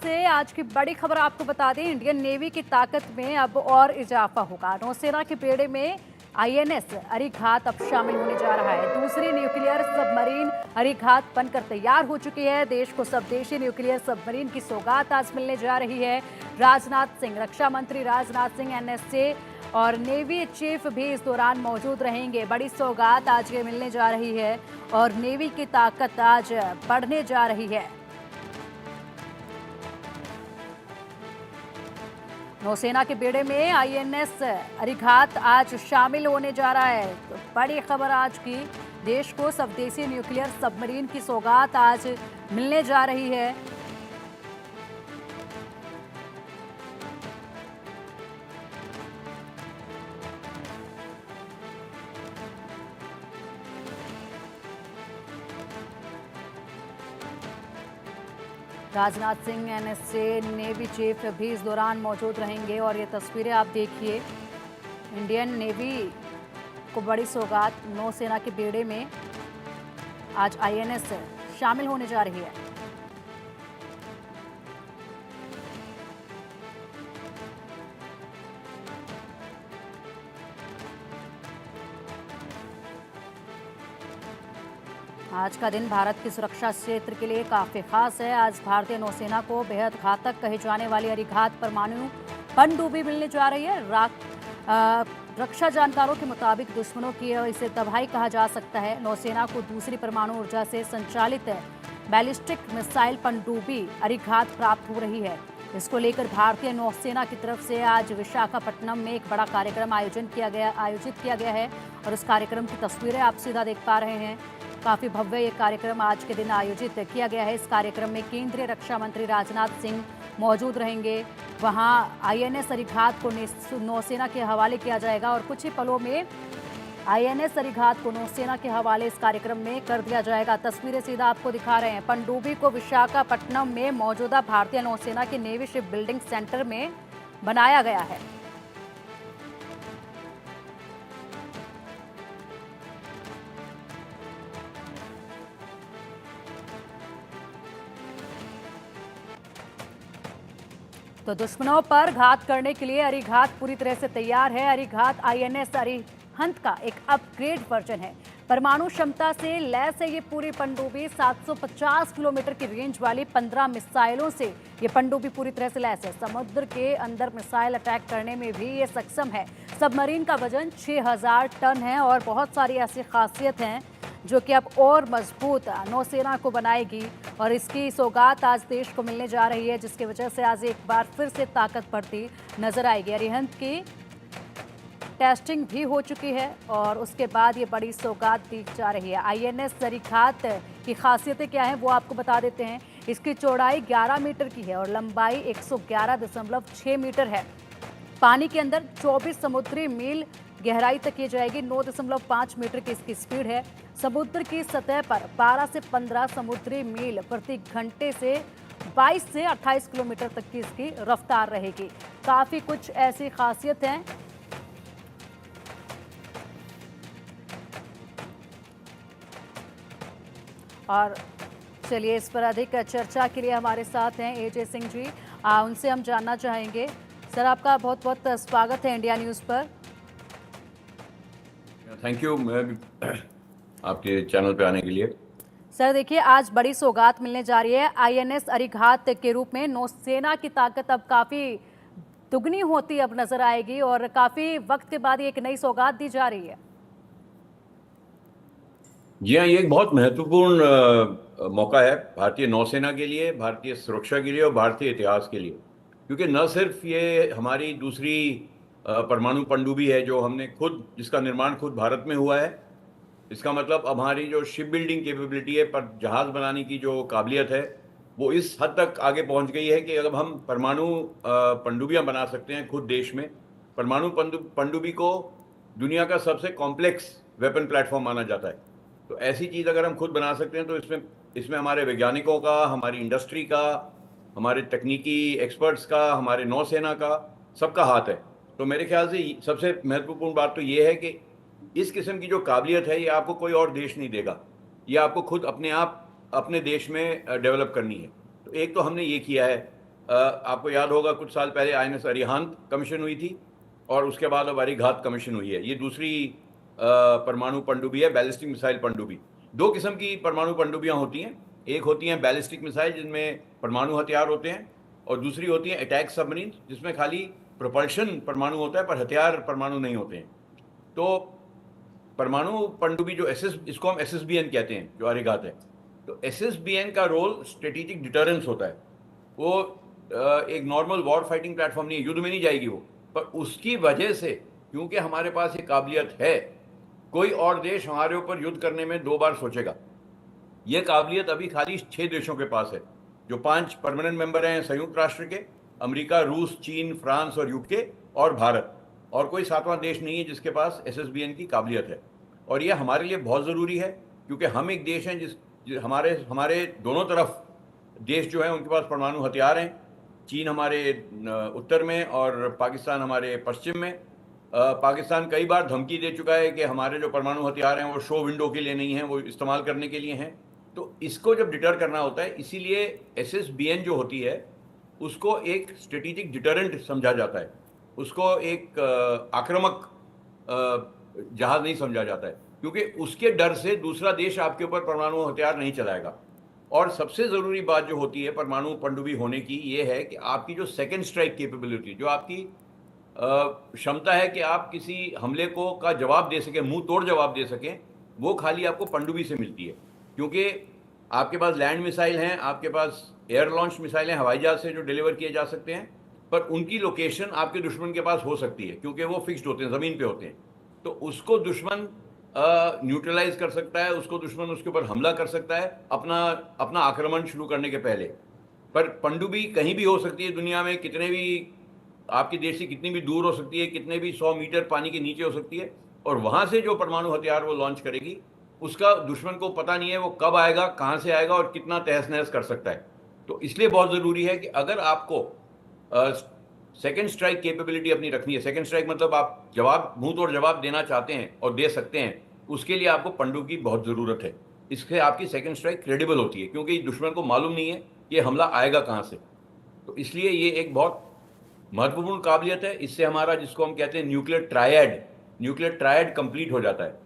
से आज की बड़ी खबर आपको बता दें, इंडियन नेवी की ताकत में अब और इजाफा होगा। नौसेना के बेड़े में आईएनएस अरिघात अब शामिल होने जा रहा है। दूसरी न्यूक्लियर सबमरीन अरिघात बनकर तैयार हो चुकी है। देश को स्वदेशी न्यूक्लियर सबमरीन की सौगात आज मिलने जा रही है। राजनाथ सिंह, रक्षा मंत्री राजनाथ सिंह, एनएसए और नेवी चीफ भी इस दौरान मौजूद रहेंगे। बड़ी सौगात आज ये मिलने जा रही है और नेवी की ताकत आज बढ़ने जा रही है। नौसेना के बेड़े में आईएनएस अरिघात आज शामिल होने जा रहा है। तो बड़ी खबर आज की, देश को स्वदेशी न्यूक्लियर सबमरीन की सौगात आज मिलने जा रही है। Rajnath Singh, NSA, navy chief भी इस दौरान मौजूद रहेंगे। और ये तस्वीरें आप देखिए, इंडियन नेवी को बड़ी सौगात, नौसेना के बेड़े में आज आईएनएस शामिल होने जा रही है। आज का दिन भारत की सुरक्षा क्षेत्र के लिए काफी खास है। आज भारतीय नौसेना को बेहद घातक कहे जाने वाली अरिघात परमाणु पनडुब्बी मिलने जा रही है। रक्षा जानकारों के मुताबिक दुश्मनों की इसे तबाही कहा जा सकता है। नौसेना को दूसरी परमाणु ऊर्जा से संचालित बैलिस्टिक मिसाइल पनडुब्बी अरिघात प्राप्त हो रही है। इसको लेकर भारतीय नौसेना की तरफ से आज विशाखापट्टनम में एक बड़ा कार्यक्रम आयोजित किया गया है। और इस कार्यक्रम की तस्वीरें आप सीधा देख पा रहे हैं। काफी भव्य ये कार्यक्रम आज के दिन आयोजित किया गया है। इस कार्यक्रम में केंद्रीय रक्षा मंत्री राजनाथ सिंह मौजूद रहेंगे। वहां आईएनएस अरिघात को नौसेना के हवाले किया जाएगा और कुछ ही पलों में आईएनएस अरिघात को नौसेना के हवाले इस कार्यक्रम में कर दिया जाएगा। तस्वीरें सीधा आपको दिखा रहे हैं। पनडुब्बी को विशाखापट्टनम में मौजूदा भारतीय नौसेना के नेवी शिप बिल्डिंग सेंटर में बनाया गया है। तो दुश्मनों पर घात करने के लिए अरिघात पूरी तरह से तैयार है। अरिघात आईएनएस अरिहंत का एक अपग्रेड वर्जन है। परमाणु क्षमता से लैस है ये पूरी पनडुब्बी। 750 किलोमीटर की रेंज वाली 15 मिसाइलों से ये पनडुब्बी पूरी तरह से लैस है। समुद्र के अंदर मिसाइल अटैक करने में भी ये सक्षम है। सबमरीन का वजन 6000 टन है और बहुत सारी ऐसी खासियत हैं जो कि अब और मजबूत नौसेना को बनाएगी। और इसकी सौगात आज देश को मिलने जा रही है, जिसकी वजह से आज एक बार फिर से ताकत बढ़ती नजर आएगी। अरिहंत की टेस्टिंग भी हो चुकी है और उसके बाद ये बड़ी सौगात दी जा रही है। आईएनएस अरिघात की खासियतें क्या हैं वो आपको बता देते हैं। इसकी चौड़ाई 11 मीटर की है और लंबाई 111.6 मीटर है। पानी के अंदर 24 समुद्री मील गहराई तक ये जाएगी। 9.5 मीटर की इसकी स्पीड है। समुद्र की सतह पर 12 से 15 समुद्री मील प्रति घंटे से 22 से 28 किलोमीटर तक की इसकी रफ्तार रहेगी। काफी कुछ ऐसी खासियत हैं। और चलिए, इस पर अधिक चर्चा के लिए हमारे साथ हैं एजे सिंह जी। उनसे हम जानना चाहेंगे। सर, आपका बहुत बहुत स्वागत है इंडिया न्यूज़ पर। थैंक यू आपके चैनल पे आने के लिए। सर देखिए, आज बड़ी सौगात मिलने जा रही है आईएनएस अरिघात के रूप में। नौसेना की ताकत अब काफ़ी दुगनी होती अब नजर आएगी और काफ़ी वक्त के बाद एक नई सौगात दी जा रही है। जी हाँ, ये एक बहुत महत्वपूर्ण मौका है भारतीय नौसेना के लिए, भारतीय सुरक्षा के लिए और भारतीय इतिहास के लिए। क्योंकि न सिर्फ ये हमारी दूसरी परमाणु पनडुब्बी है जो हमने खुद, जिसका निर्माण खुद भारत में हुआ है। इसका मतलब अब हमारी जो शिप बिल्डिंग कैपेबिलिटी है, पर जहाज बनाने की जो काबिलियत है, वो इस हद तक आगे पहुंच गई है कि अब हम परमाणु पनडुब्बियां बना सकते हैं खुद देश में। परमाणु पनडुब्बी को दुनिया का सबसे कॉम्प्लेक्स वेपन प्लेटफॉर्म माना जाता है। तो ऐसी चीज़ अगर हम खुद बना सकते हैं तो इसमें हमारे वैज्ञानिकों का, हमारी इंडस्ट्री का, हमारे तकनीकी एक्सपर्ट्स का, हमारे नौसेना का, सबका हाथ है। तो मेरे ख्याल से सबसे महत्वपूर्ण बात तो ये है कि इस किस्म की जो काबिलियत है ये आपको कोई और देश नहीं देगा। ये आपको खुद अपने आप अपने देश में डेवलप करनी है। तो एक तो हमने ये किया है। आपको याद होगा कुछ साल पहले INS अरिहंत कमीशन हुई थी और उसके बाद अब अरिघात कमीशन हुई है। ये दूसरी परमाणु पनडुब्बी है, बैलिस्टिक मिसाइल पनडुब्बी। दो किस्म की परमाणु पनडुब्बियां होती हैं, एक होती हैं बैलिस्टिक मिसाइल जिनमें परमाणु हथियार होते हैं, और दूसरी होती है अटैक सबमरीन जिसमें खाली प्रोपल्शन परमाणु होता है पर हथियार परमाणु नहीं होते हैं। तो परमाणु पनडुब्बी जो इसको हम SSBN कहते हैं, जो अरिघात है, तो SSBN का रोल स्ट्रेटेजिक डिटरेंस होता है। वो एक नॉर्मल वॉर फाइटिंग प्लेटफॉर्म नहीं है, युद्ध में नहीं जाएगी वो, पर उसकी वजह से क्योंकि हमारे पास ये काबिलियत है, कोई और देश हमारे ऊपर युद्ध करने में 2 बार सोचेगा। ये काबिलियत अभी खाली 6 देशों के पास है, जो 5 परमानेंट मेंबर हैं संयुक्त राष्ट्र के, अमेरिका, रूस, चीन, फ्रांस और यूके और भारत, और कोई 7वां देश नहीं है जिसके पास SSBN की काबिलियत है। और ये हमारे लिए बहुत ज़रूरी है क्योंकि हम एक देश हैं हमारे दोनों तरफ देश जो है उनके पास परमाणु हथियार हैं। चीन हमारे उत्तर में और पाकिस्तान हमारे पश्चिम में। पाकिस्तान कई बार धमकी दे चुका है कि हमारे जो परमाणु हथियार हैं वो शो विंडो के लिए नहीं हैं, वो इस्तेमाल करने के लिए हैं। तो इसको जब डिटर करना होता है, इसीलिए SSBN जो होती है उसको एक स्ट्रेटेजिक डिटरेंट समझा जाता है, उसको एक आक्रामक जहाज नहीं समझा जाता है, क्योंकि उसके डर से दूसरा देश आपके ऊपर परमाणु हथियार नहीं चलाएगा। और सबसे ज़रूरी बात जो होती है परमाणु पनडुब्बी होने की, ये है कि आपकी जो सेकेंड स्ट्राइक कैपेबिलिटी, जो आपकी क्षमता है कि आप किसी हमले को का जवाब दे सकें, मुंह तोड़ जवाब दे सकें, वो खाली आपको पनडुब्बी से मिलती है। क्योंकि आपके पास लैंड मिसाइल हैं, आपके पास एयर लॉन्च मिसाइल हैं, हवाई जहाज से जो डिलीवर किए जा सकते हैं, पर उनकी लोकेशन आपके दुश्मन के पास हो सकती है क्योंकि वो फिक्स्ड होते हैं, ज़मीन पे होते हैं। तो उसको दुश्मन न्यूट्रलाइज कर सकता है, उसको दुश्मन उसके ऊपर हमला कर सकता है अपना आक्रमण शुरू करने के पहले। पर पनडुब्बी कहीं भी हो सकती है दुनिया में, कितने भी आपके देश से कितनी भी दूर हो सकती है, कितने भी 100 मीटर पानी के नीचे हो सकती है, और वहाँ से जो परमाणु हथियार वो लॉन्च करेगी उसका दुश्मन को पता नहीं है वो कब आएगा, कहाँ से आएगा और कितना तहस नहस कर सकता है। तो इसलिए बहुत ज़रूरी है कि अगर आपको सेकेंड स्ट्राइक कैपेबिलिटी अपनी रखनी है, सेकेंड स्ट्राइक मतलब आप मुंह तोड़ जवाब देना चाहते हैं और दे सकते हैं, उसके लिए आपको पनडुब्बी की बहुत ज़रूरत है। इससे आपकी सेकेंड स्ट्राइक क्रेडिबल होती है क्योंकि दुश्मन को मालूम नहीं है कि हमला आएगा कहाँ से। तो इसलिए ये एक बहुत महत्वपूर्ण काबिलियत है। इससे हमारा, जिसको हम कहते हैं न्यूक्लियर ट्रायड कंप्लीट हो जाता है।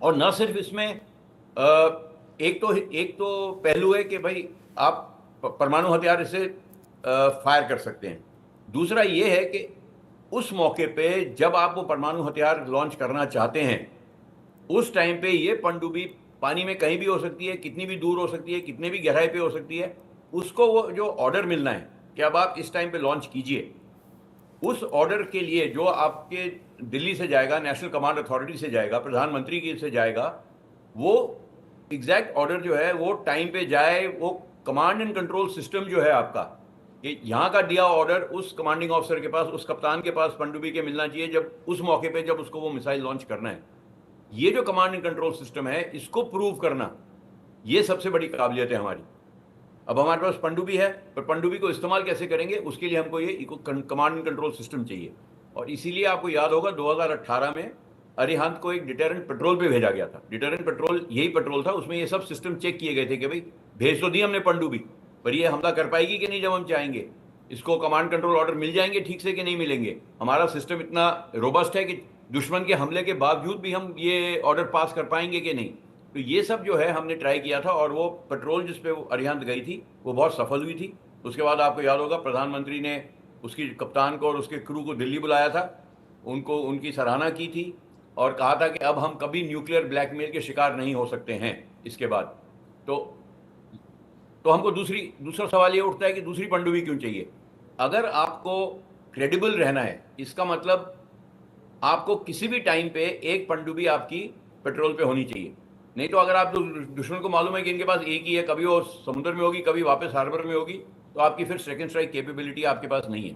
और न सिर्फ इसमें एक तो पहलू है कि भाई आप परमाणु हथियार इससे फायर कर सकते हैं। दूसरा ये है कि उस मौके पे जब आप वो परमाणु हथियार लॉन्च करना चाहते हैं, उस टाइम पे ये पनडुब्बी पानी में कहीं भी हो सकती है, कितनी भी दूर हो सकती है, कितने भी गहराई पे हो सकती है, उसको वो जो ऑर्डर मिलना है कि अब आप इस टाइम पे लॉन्च कीजिए, उस ऑर्डर के लिए जो आपके दिल्ली से जाएगा, नेशनल कमांड अथॉरिटी से जाएगा, प्रधानमंत्री की से जाएगा, वो एग्जैक्ट ऑर्डर जो है वो टाइम पे जाए। वो कमांड एंड कंट्रोल सिस्टम जो है आपका, कि यहाँ का दिया ऑर्डर उस कमांडिंग ऑफिसर के पास, उस कप्तान के पास पनडुब्बी के मिलना चाहिए जब उस मौके पे जब उसको वो मिसाइल लॉन्च करना है। ये जो कमांड एंड कंट्रोल सिस्टम है, इसको प्रूव करना, ये सबसे बड़ी काबिलियत है हमारी। अब हमारे पास पनडुब्बी है, पर पनडुब्बी को इस्तेमाल कैसे करेंगे, उसके लिए हमको ये कमांड एंड कंट्रोल सिस्टम चाहिए। और इसीलिए आपको याद होगा 2018 में अरिहंत को एक डिटरेंट पेट्रोल पे भेजा गया था। डिटरेंट पेट्रोल यही पेट्रोल था, उसमें ये सब सिस्टम चेक किए गए थे कि भाई भेज तो दी हमने पनडुब्बी, पर ये हमला कर पाएगी कि नहीं जब हम चाहेंगे, इसको कमांड कंट्रोल ऑर्डर मिल जाएंगे ठीक से कि नहीं मिलेंगे, हमारा सिस्टम इतना रोबस्ट है कि दुश्मन के हमले के बावजूद भी हम ये ऑर्डर पास कर पाएंगे कि नहीं। तो ये सब जो है हमने ट्राई किया था, और वो पेट्रोल जिस पे वो अरिहंत गई थी वो बहुत सफल हुई थी। उसके बाद आपको याद होगा प्रधानमंत्री ने उसकी कप्तान को और उसके क्रू को दिल्ली बुलाया था, उनको उनकी सराहना की थी और कहा था कि अब हम कभी न्यूक्लियर ब्लैकमेल के शिकार नहीं हो सकते हैं इसके बाद। तो हमको दूसरा सवाल ये उठता है कि दूसरी पनडुब्बी क्यों चाहिए। अगर आपको क्रेडिबल रहना है, इसका मतलब आपको किसी भी टाइम पे एक पनडुब्बी आपकी पेट्रोल पे होनी चाहिए। नहीं तो अगर आप दुश्मन को मालूम है कि इनके पास एक ही है, कभी वो समुद्र में होगी, कभी वापस हार्बर में होगी, तो आपकी फिर सेकेंड स्ट्राइक कैपेबिलिटी आपके पास नहीं है।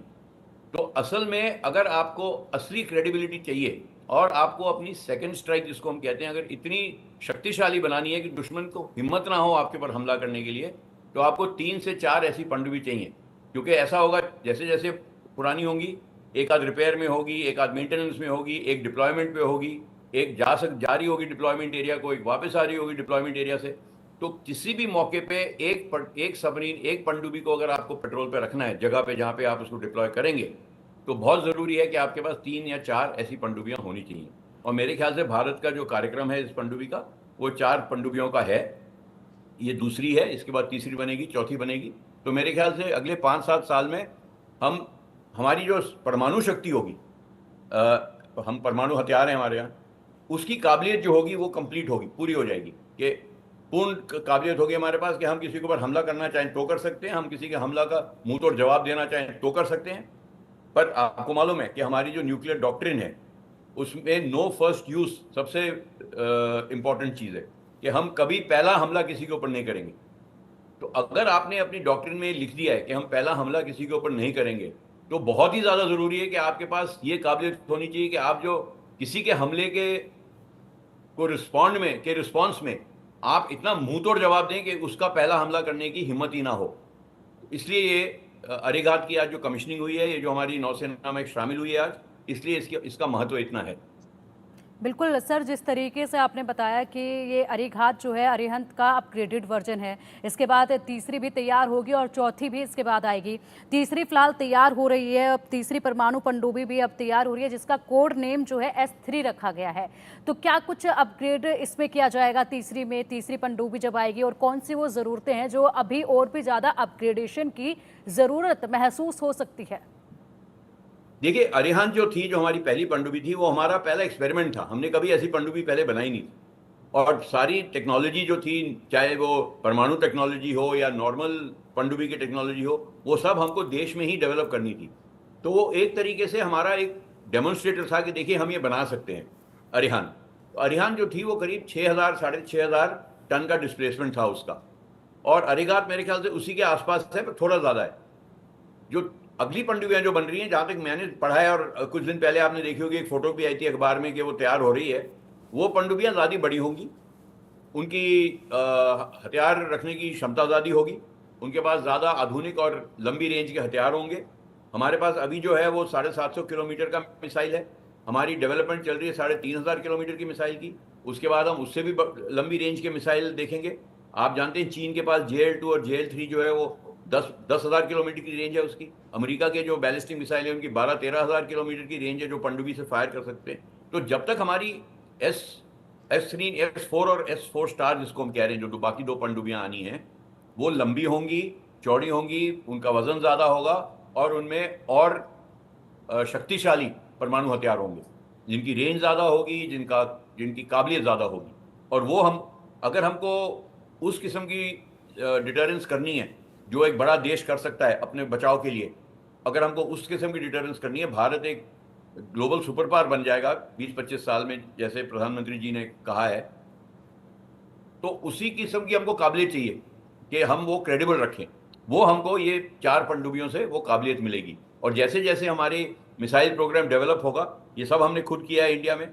तो असल में अगर आपको असली क्रेडिबिलिटी चाहिए और आपको अपनी सेकेंड स्ट्राइक जिसको हम कहते हैं, अगर इतनी शक्तिशाली बनानी है कि दुश्मन को हिम्मत ना हो आपके ऊपर हमला करने के लिए, तो आपको 3 से 4 ऐसी पनडुब्बी चाहिए। क्योंकि ऐसा होगा जैसे जैसे पुरानी होंगी, एक आध रिपेयर में होगी, एक आध मेंटेनेंस में होगी, एक डिप्लॉयमेंट पे होगी, एक जा रही होगी डिप्लॉयमेंट एरिया को, एक वापस आ रही होगी डिप्लॉयमेंट एरिया से। तो किसी भी मौके पे एक सबमरीन, एक पनडुब्बी को अगर आपको पेट्रोल पे रखना है जगह पे जहाँ पे आप उसको डिप्लॉय करेंगे, तो बहुत ज़रूरी है कि आपके पास 3 या 4 ऐसी पनडुब्बियाँ होनी चाहिए। और मेरे ख्याल से भारत का जो कार्यक्रम है इस पनडुब्बी का, वो 4 पनडुब्बियों का है। ये दूसरी है, इसके बाद तीसरी बनेगी, चौथी बनेगी। तो मेरे ख्याल से अगले 5-7 साल में हम हमारी जो परमाणु शक्ति होगी, हम परमाणु हथियार हैं हमारे यहाँ, उसकी काबिलियत जो होगी वो कंप्लीट होगी, पूरी हो जाएगी, कि पूर्ण काबिलियत होगी हमारे पास कि हम किसी के ऊपर हमला करना चाहें तो कर सकते हैं, हम किसी के हमला का मुंह तोड़ जवाब देना चाहें तो कर सकते हैं। पर आपको मालूम है कि हमारी जो न्यूक्लियर डॉक्ट्रिन है उसमें नो फर्स्ट यूज सबसे इंपॉर्टेंट चीज़ है, कि हम कभी पहला हमला किसी के ऊपर नहीं करेंगे। तो अगर आपने अपनी डॉक्ट्रिन में लिख दिया है कि हम पहला हमला किसी के ऊपर नहीं करेंगे, तो बहुत ही ज़्यादा ज़रूरी है कि आपके पास ये काबिलियत होनी चाहिए कि आप जो किसी के हमले के को रिस्पॉन्स में आप इतना मुंह तोड़ जवाब दें कि उसका पहला हमला करने की हिम्मत ही ना हो। इसलिए ये अरेघात की आज जो कमिश्निंग हुई है, ये जो हमारी नौसेना में शामिल हुई है आज, इसलिए इसका महत्व इतना है। बिल्कुल सर, जिस तरीके से आपने बताया कि ये अरीघात जो है अरिहंत का अपग्रेडेड वर्जन है, इसके बाद तीसरी भी तैयार होगी और चौथी भी इसके बाद आएगी। तीसरी फिलहाल तैयार हो रही है, अब तीसरी परमाणु पनडुब्बी भी अब तैयार हो रही है, जिसका कोड नेम जो है S3 रखा गया है। तो क्या कुछ अपग्रेड इसमें किया जाएगा तीसरी में, तीसरी पनडुब्बी जब आएगी, और कौन सी वो ज़रूरतें हैं जो अभी और भी ज़्यादा अपग्रेडेशन की ज़रूरत महसूस हो सकती है? देखिए, अरिहंत जो थी, जो हमारी पहली पनडुब्बी थी, वो हमारा पहला एक्सपेरिमेंट था। हमने कभी ऐसी पनडुब्बी पहले बनाई नहीं थी। और सारी टेक्नोलॉजी जो थी, चाहे वो परमाणु टेक्नोलॉजी हो या नॉर्मल पनडुब्बी की टेक्नोलॉजी हो, वो सब हमको देश में ही डेवलप करनी थी। तो वो एक तरीके से हमारा एक डेमोन्स्ट्रेटर था कि देखिए हम ये बना सकते हैं अरिहंत। तो अरिहंत जो थी वो करीब 6,000 6,500 टन का डिस्प्लेसमेंट था उसका। और अरिघात मेरे ख्याल से उसी के आसपास है, पर थोड़ा ज़्यादा है। जो अगली पनडुब्बियां जो बन रही हैं, जहां तक मैंने पढ़ा है, और कुछ दिन पहले आपने देखी होगी एक फोटो भी आई थी अखबार में कि वो तैयार हो रही है, वो पनडुब्बियां ज़्यादा बड़ी होंगी, उनकी हथियार रखने की क्षमता ज़्यादा होगी, उनके पास ज़्यादा आधुनिक और लंबी रेंज के हथियार होंगे। हमारे पास अभी जो है वो 750 किलोमीटर का मिसाइल है। हमारी डेवलपमेंट चल रही है 3,500 किलोमीटर की मिसाइल की। उसके बाद हम उससे भी लंबी रेंज के मिसाइल देखेंगे। आप जानते हैं चीन के पास JL2 और JL3 जो है वो 10,000 किलोमीटर की रेंज है उसकी। अमेरिका के जो बैलिस्टिक मिसाइल है उनकी 12-13,000 किलोमीटर की रेंज है, जो पनडुब्बी से फायर कर सकते हैं। तो जब तक हमारी S3, S4 और S4 स्टार जिसको हम कह रहे हैं, जो बाकी 2 पनडुब्बियां आनी हैं, वो लंबी होंगी, चौड़ी होंगी, उनका वजन ज़्यादा होगा, और उनमें और शक्तिशाली परमाणु हथियार होंगे, जिनकी रेंज ज़्यादा होगी, जिनकी काबिलियत ज़्यादा होगी। और वो अगर हमको उस किस्म की डिटरेंस करनी है जो एक बड़ा देश कर सकता है अपने बचाव के लिए, अगर हमको उस किस्म की डिटरेंस करनी है, भारत एक ग्लोबल सुपर पावर बन जाएगा 20-25 साल में, जैसे प्रधानमंत्री जी ने कहा है। तो उसी किस्म की हमको काबिलियत चाहिए कि हम वो क्रेडिबल रखें। वो हमको ये 4 पनडुब्बियों से वो काबिलियत मिलेगी। और जैसे जैसे हमारे मिसाइल प्रोग्राम डेवलप होगा, ये सब हमने खुद किया है इंडिया में,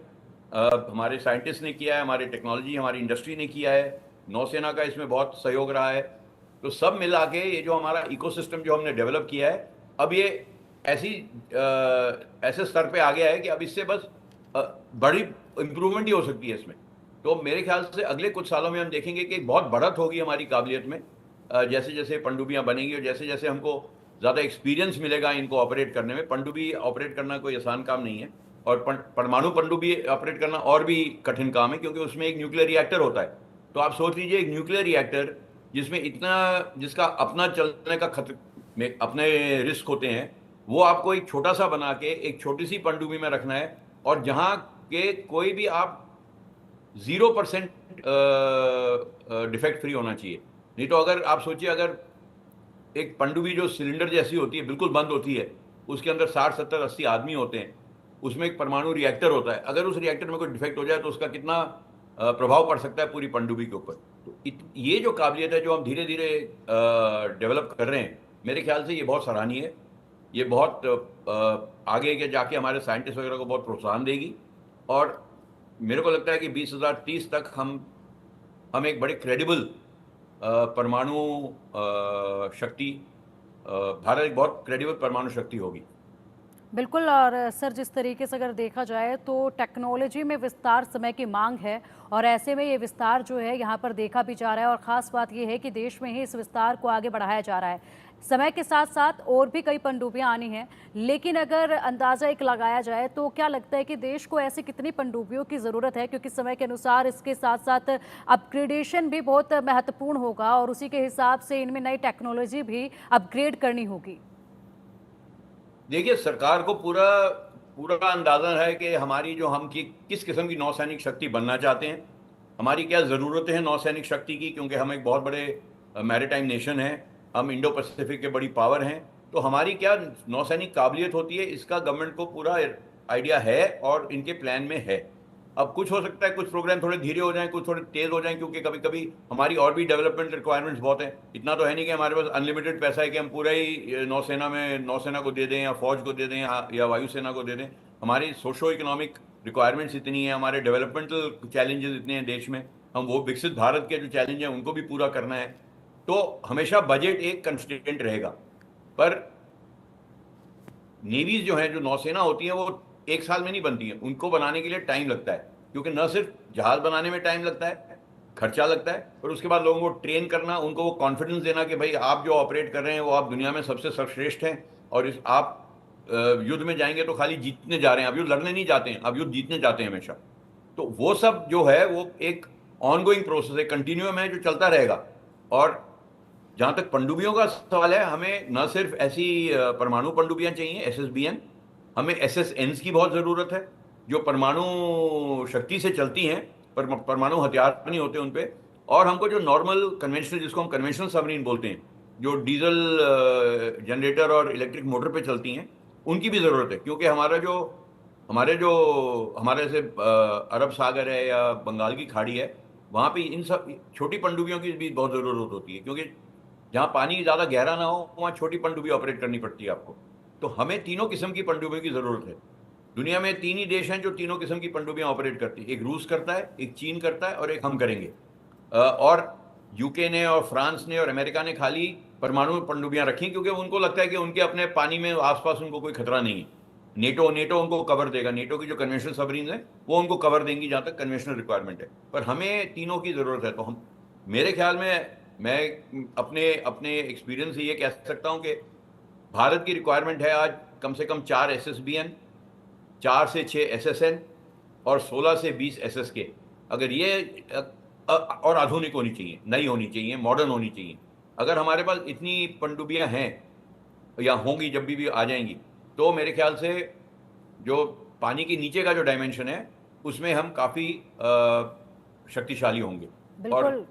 हमारे साइंटिस्ट ने किया है, हमारी टेक्नोलॉजी, हमारी इंडस्ट्री ने किया है, नौसेना का इसमें बहुत सहयोग रहा है। तो सब मिला के ये जो हमारा इकोसिस्टम जो हमने डेवलप किया है, अब ये ऐसे स्तर पे आ गया है कि अब इससे बस बड़ी इंप्रूवमेंट ही हो सकती है इसमें। तो मेरे ख्याल से अगले कुछ सालों में हम देखेंगे कि एक बहुत बढ़त होगी हमारी काबिलियत में, जैसे जैसे पनडुब्बियां बनेंगी और जैसे जैसे हमको ज़्यादा एक्सपीरियंस मिलेगा इनको ऑपरेट करने में। पनडुब्बी ऑपरेट करना कोई आसान काम नहीं है, और परमाणु पनडुब्बी ऑपरेट करना और भी कठिन काम है, क्योंकि उसमें एक न्यूक्लियर रिएक्टर होता है। तो आप सोच लीजिए, एक न्यूक्लियर रिएक्टर जिसका अपना चलने का खतरे में अपने रिस्क होते हैं, वो आपको एक छोटा सा बना के एक छोटी सी पनडुब्बी में रखना है, और जहाँ के कोई भी आप 0% डिफेक्ट फ्री होना चाहिए। नहीं तो अगर आप सोचिए, अगर एक पनडुब्बी जो सिलेंडर जैसी होती है, बिल्कुल बंद होती है, उसके अंदर 60-70-80 आदमी होते हैं, उसमें एक परमाणु रिएक्टर होता है, अगर उस रिएक्टर में कोई डिफेक्ट हो जाए तो उसका कितना प्रभाव पड़ सकता है पूरी पनडुब्बी के ऊपर। तो ये जो काबिलियत है जो हम धीरे धीरे डेवलप कर रहे हैं, मेरे ख्याल से ये बहुत सराहनीय है। ये बहुत आगे के जाके हमारे साइंटिस्ट वगैरह को बहुत प्रोत्साहन देगी। और मेरे को लगता है कि 2030 तक हम एक बड़े क्रेडिबल परमाणु शक्ति, भारत एक बहुत क्रेडिबल परमाणु शक्ति होगी। बिल्कुल। और सर, जिस तरीके से अगर देखा जाए तो टेक्नोलॉजी में विस्तार समय की मांग है और ऐसे में ये विस्तार जो है यहाँ पर देखा भी जा रहा है और ख़ास बात ये है कि देश में ही इस विस्तार को आगे बढ़ाया जा रहा है। समय के साथ साथ और भी कई पनडुब्बियां आनी हैं, लेकिन अगर अंदाज़ा एक लगाया जाए तो क्या लगता है कि देश को ऐसी कितनी पनडुब्बियों की ज़रूरत है, क्योंकि समय के अनुसार इसके साथ साथ अपग्रेडेशन भी बहुत महत्वपूर्ण होगा और उसी के हिसाब से इनमें नई टेक्नोलॉजी भी अपग्रेड करनी होगी। देखिए, सरकार को पूरा पूरा अंदाजा है कि हमारी जो हम की किस किस्म की नौसैनिक शक्ति बनना चाहते हैं, हमारी क्या ज़रूरतें हैं नौसैनिक शक्ति की, क्योंकि हम एक बहुत बड़े मैरीटाइम नेशन हैं, हम इंडो पैसिफिक के बड़ी पावर हैं। तो हमारी क्या नौसैनिक काबिलियत होती है, इसका गवर्नमेंट को पूरा आइडिया है और इनके प्लान में है। अब कुछ हो सकता है कुछ प्रोग्राम थोड़े धीरे हो जाएं, कुछ थोड़े तेज़ हो जाएं, क्योंकि कभी कभी हमारी और भी डेवलपमेंट रिक्वायरमेंट्स बहुत हैं। इतना तो है नहीं कि हमारे पास अनलिमिटेड पैसा है कि हम पूरा ही नौसेना को दे दें या फौज को दे दें या वायुसेना को दे दें। हमारी सोशो इकोनॉमिक रिक्वायरमेंट्स इतनी है, हमारे डेवलपमेंटल चैलेंजेस इतने हैं देश में, हम वो विकसित भारत के जो चैलेंज हैं उनको भी पूरा करना है। तो हमेशा बजट एक कंस्ट्रेंट रहेगा, पर नेवीज जो है, जो नौसेना होती है, वो एक साल में नहीं बनती है, उनको बनाने के लिए टाइम लगता है, क्योंकि न सिर्फ जहाज बनाने में टाइम लगता है, खर्चा लगता है, पर उसके बाद लोगों को ट्रेन करना, उनको वो कॉन्फिडेंस देना कि भाई आप जो ऑपरेट कर रहे हैं वो आप दुनिया में सबसे सर्वश्रेष्ठ हैं और इस आप युद्ध में जाएंगे तो खाली जीतने जा रहे हैं, अब युद्ध लड़ने नहीं जाते हैं, अब युद्ध जीतने जाते हैं हमेशा। तो वो सब जो है वो एक ऑनगोइंग प्रोसेस है, कंटिन्यूम है, जो चलता रहेगा। और जहां तक पनडुब्बियों का सवाल है, हमें न सिर्फ ऐसी परमाणु पनडुब्बियां चाहिए एसएसबीएन, हमें एसएसएन्स की बहुत ज़रूरत है, जो परमाणु शक्ति से चलती हैं पर परमाणु हथियार नहीं होते उन पे। और हमको जो नॉर्मल कन्वेंशनल, जिसको हम कन्वेंशनल सबमरीन बोलते हैं, जो डीजल जनरेटर और इलेक्ट्रिक मोटर पे चलती हैं, उनकी भी ज़रूरत है, क्योंकि हमारे से अरब सागर है या बंगाल की खाड़ी है, वहाँ पे इन सब छोटी पनडुब्बियों की भी बहुत ज़रूरत होती है, क्योंकि जहाँ पानी ज़्यादा गहरा ना हो वहाँ छोटी पनडुब्बी ऑपरेट करनी पड़ती है आपको। तो हमें तीनों किस्म की पनडुब्बियों की ज़रूरत है। दुनिया में 3 ही देश हैं जो तीनों किस्म की पनडुब्बियाँ ऑपरेट करती है, एक रूस करता है, एक चीन करता है और एक हम करेंगे। और यूके ने और फ्रांस ने और अमेरिका ने खाली परमाणु पनडुब्बियाँ रखी, क्योंकि उनको लगता है कि उनके अपने पानी में आसपास उनको कोई खतरा नहीं है। नेटो उनको कवर देगा, नेटो की जो कन्वेंशनल सबमरीन है वो उनको कवर देंगी जहाँ तक कन्वेंशनल रिक्वायरमेंट है, पर हमें तीनों की ज़रूरत है। तो हम, मेरे ख्याल में, मैं अपने अपने एक्सपीरियंस से ये कह सकता हूँ कि भारत की रिक्वायरमेंट है आज कम से कम 4 एसएसबीएन, 4 से 6 एसएसएन और 16 से 20 एसएसके। अगर ये और आधुनिक होनी चाहिए, नई होनी चाहिए, मॉडर्न होनी चाहिए। अगर हमारे पास इतनी पनडुब्बियां हैं या होंगी, जब भी आ जाएंगी, तो मेरे ख्याल से जो पानी के नीचे का जो डायमेंशन है उसमें हम काफ़ी शक्तिशाली होंगे और बिल्कुल।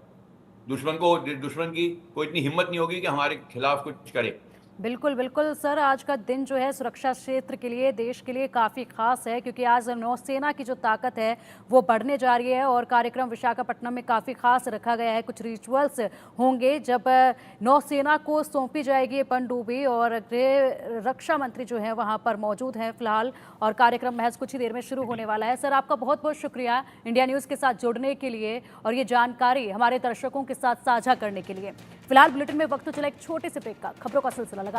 दुश्मन की कोई इतनी हिम्मत नहीं होगी कि हमारे खिलाफ कुछ करे। बिल्कुल, बिल्कुल सर, आज का दिन जो है सुरक्षा क्षेत्र के लिए, देश के लिए काफ़ी खास है, क्योंकि आज नौसेना की जो ताकत है वो बढ़ने जा रही है और कार्यक्रम विशाखापट्टनम में काफ़ी खास रखा गया है। कुछ रिचुअल्स होंगे जब नौसेना को सौंपी जाएगी ये पनडुब्बी और गृह रक्षा मंत्री जो है वहाँ पर मौजूद हैं फिलहाल, और कार्यक्रम महज कुछ ही देर में शुरू होने वाला है। सर, आपका बहुत बहुत शुक्रिया इंडिया न्यूज़ के साथ जुड़ने के लिए और ये जानकारी हमारे दर्शकों के साथ साझा करने के लिए। फिलहाल बुलेटिन में वक्त तो चला एक छोटे से ब्रेक का, खबरों का सिलसिला लगा